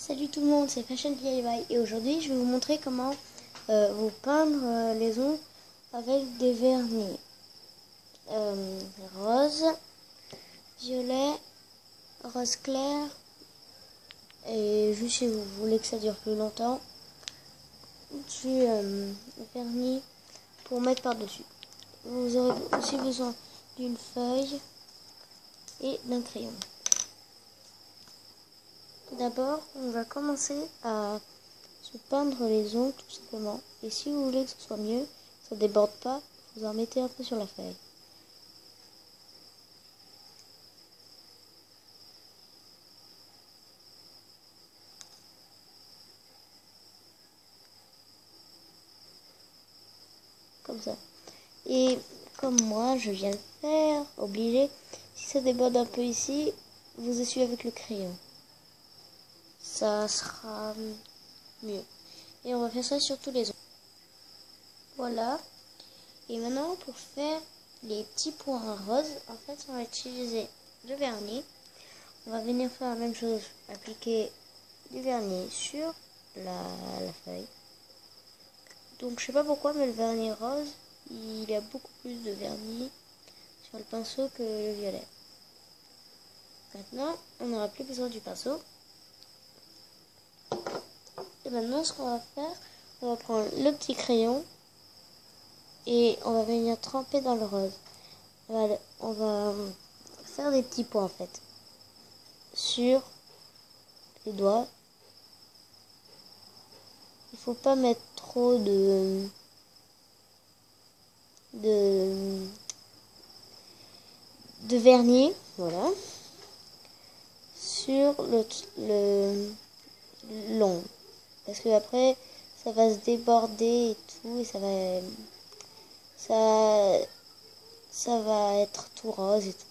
Salut tout le monde, c'est Fashion DIY et aujourd'hui je vais vous montrer comment vous peindre les ongles avec des vernis rose, violet, rose clair et juste si vous voulez que ça dure plus longtemps, du vernis pour mettre par-dessus. Vous aurez aussi besoin d'une feuille et d'un crayon. D'abord, on va commencer à se peindre les ongles tout simplement. Et si vous voulez que ce soit mieux, ça ne déborde pas, vous en mettez un peu sur la feuille. Comme ça. Et comme moi, je viens de faire, obligé, si ça déborde un peu ici, vous essuyez avec le crayon. Ça sera mieux. Et on va faire ça sur tous les ongles. Voilà. Et maintenant, pour faire les petits points roses, en fait, on va utiliser le vernis. On va venir faire la même chose, appliquer du vernis sur la feuille. Donc, je sais pas pourquoi, mais le vernis rose, il y a beaucoup plus de vernis sur le pinceau que le violet. Maintenant, on n'aura plus besoin du pinceau. Et maintenant, ce qu'on va faire, on va prendre le petit crayon et on va venir tremper dans le rose. On va faire des petits points en fait sur les doigts. Il faut pas mettre trop de vernis, voilà, sur le long, parce que après ça va se déborder et tout, et ça va être tout rose et tout,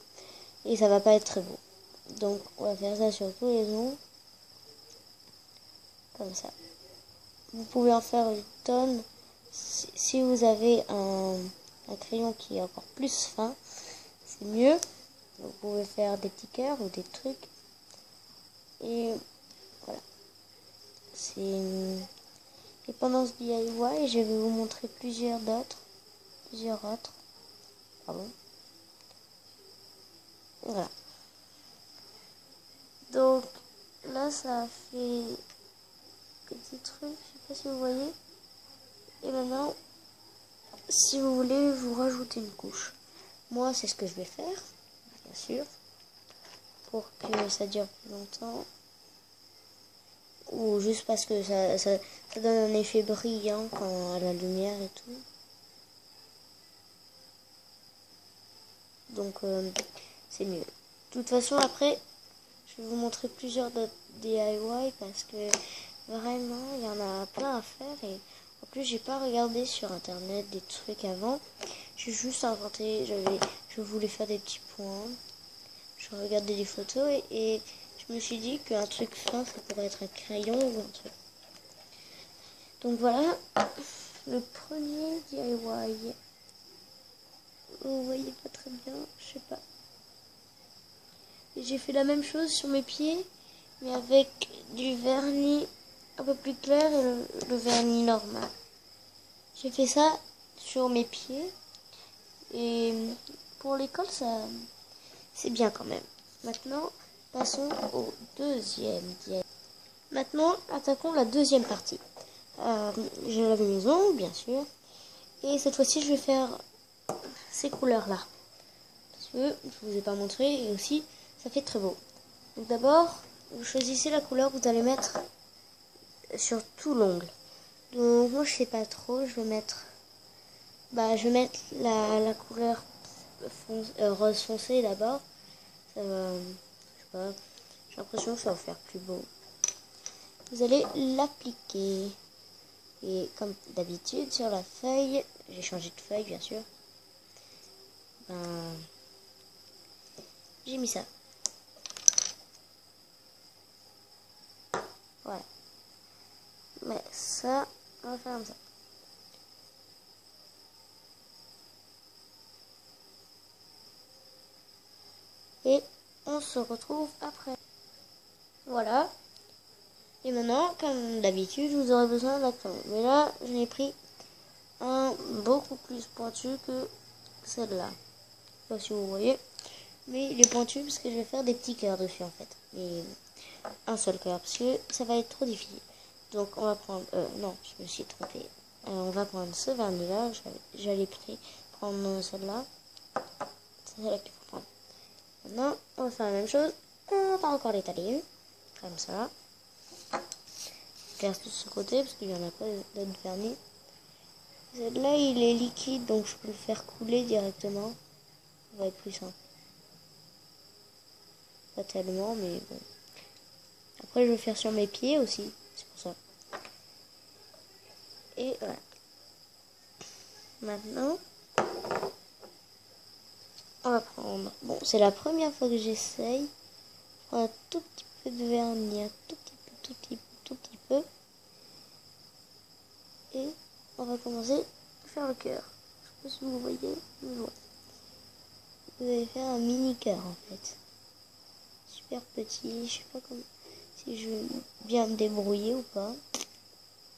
et ça va pas être très beau. Donc on va faire ça sur tous les ongles, comme ça. Vous pouvez en faire une tonne si vous avez un crayon qui est encore plus fin, c'est mieux. Vous pouvez faire des petits cœurs ou des trucs. Et voilà. Et pendant ce DIY, je vais vous montrer plusieurs autres. Pardon. Voilà. Donc là, ça a fait des petits trucs. Je sais pas si vous voyez. Et maintenant, si vous voulez, vous rajoutez une couche. Moi, c'est ce que je vais faire, bien sûr, pour que ça dure plus longtemps. Ou juste parce que ça donne un effet brillant quand à la lumière et tout. Donc c'est mieux. De toute façon, après, je vais vous montrer plusieurs DIY parce que vraiment, il y en a plein à faire. Et en plus, j'ai pas regardé sur internet des trucs avant. J'ai juste inventé. Je voulais faire des petits points. Je regardais des photos et je me suis dit qu'un truc fin, ça pourrait être un crayon ou un truc. Donc voilà, le premier DIY. Vous voyez pas très bien, je sais pas. J'ai fait la même chose sur mes pieds, mais avec du vernis un peu plus clair et le vernis normal. J'ai fait ça sur mes pieds et pour l'école, ça c'est bien quand même. Maintenant, passons au deuxième DIY. Maintenant, attaquons la deuxième partie. J'ai lavé mes ongles, bien sûr. Et cette fois-ci, je vais faire ces couleurs-là. Parce que je ne vous ai pas montré. Et aussi, ça fait très beau. Donc d'abord, vous choisissez la couleur que vous allez mettre sur tout l'ongle. Donc moi, je sais pas trop. Je vais mettre la couleur rose foncé d'abord. Ça va, je sais pas, j'ai l'impression que ça va faire plus beau. Vous allez l'appliquer. Et comme d'habitude, sur la feuille, j'ai changé de feuille bien sûr, j'ai mis ça. Voilà. Mais ça, on va faire comme ça. Et on se retrouve après. Voilà. Et maintenant, comme d'habitude, vous aurez besoin d'un crayon. Mais là, j'en ai pris un beaucoup plus pointu que celle-là. Je sais pas si vous voyez. Mais il est pointu parce que je vais faire des petits cœurs dessus en fait. Et un seul cœur parce que ça va être trop difficile. Donc on va prendre... non, je me suis trompée. On va prendre ce vernis-là. J'allais prendre celle-là. C'est celle-là qu'il faut prendre. Maintenant, on va faire la même chose. On va encore l'étaler. Comme ça. Faire tout ce côté parce qu'il n'y en a pas d'autres vernis. Celle-là, il est liquide, donc je peux le faire couler directement. Ça va être plus simple. Pas tellement, mais bon. Après, je vais faire sur mes pieds aussi. C'est pour ça. Et voilà. Maintenant, on va prendre... Bon, c'est la première fois que j'essaye. Un tout petit peu de vernis. Un tout petit peu. Et on va commencer à faire le cœur. Je sais pas si vous voyez, mais bon. Vous allez faire un mini cœur en fait. Super petit. Je sais pas comment... si je vais bien me débrouiller ou pas.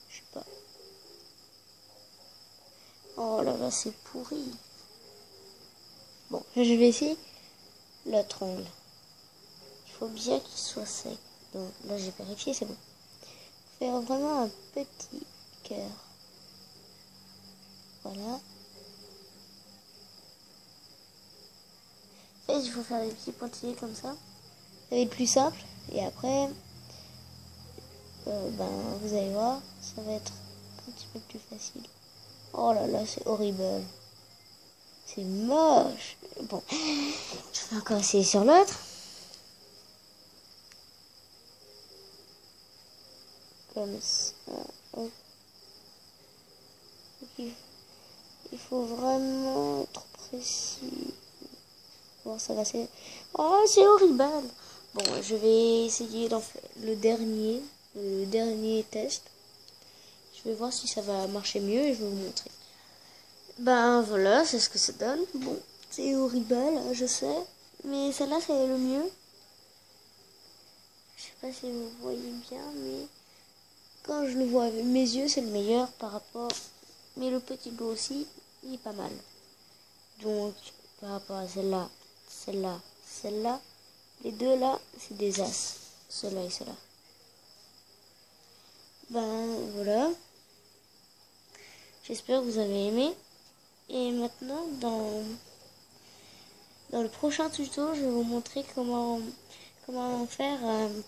Je sais pas. Oh là là, c'est pourri. Bon, je vais essayer l'autre ongle. Il faut bien qu'il soit sec. Donc là, j'ai vérifié, c'est bon. Faire vraiment un petit cœur. Voilà. En fait, il faut faire des petits pointillés comme ça. Ça va être plus simple. Et après, vous allez voir, ça va être un petit peu plus facile. Oh là là, c'est horrible. C'est moche. Bon, je vais encore essayer sur l'autre. Comme ça. Hop. Il faut vraiment être précis. Bon, ça va, c'est... Oh, c'est horrible. Bon, je vais essayer d'en faire le dernier test. Je vais voir si ça va marcher mieux et je vais vous montrer. Ben voilà, c'est ce que ça donne. Bon, c'est horrible, je sais. Mais celle-là, c'est le mieux. Je sais pas si vous voyez bien, mais quand je le vois avec mes yeux, c'est le meilleur par rapport... Mais le petit bout aussi, il est pas mal. Donc, par rapport à celle-là, celle-là, les deux là, c'est des as. Celle-là et celle-là. Ben voilà. J'espère que vous avez aimé. Et maintenant, dans le prochain tuto, je vais vous montrer comment faire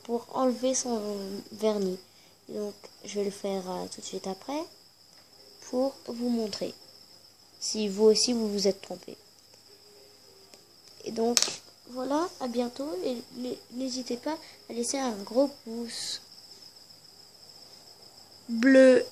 pour enlever son vernis. Donc, je vais le faire tout de suite après pour vous montrer. Si vous aussi, vous vous êtes trompé. Et donc, voilà, à bientôt. Et n'hésitez pas à laisser un gros pouce bleu.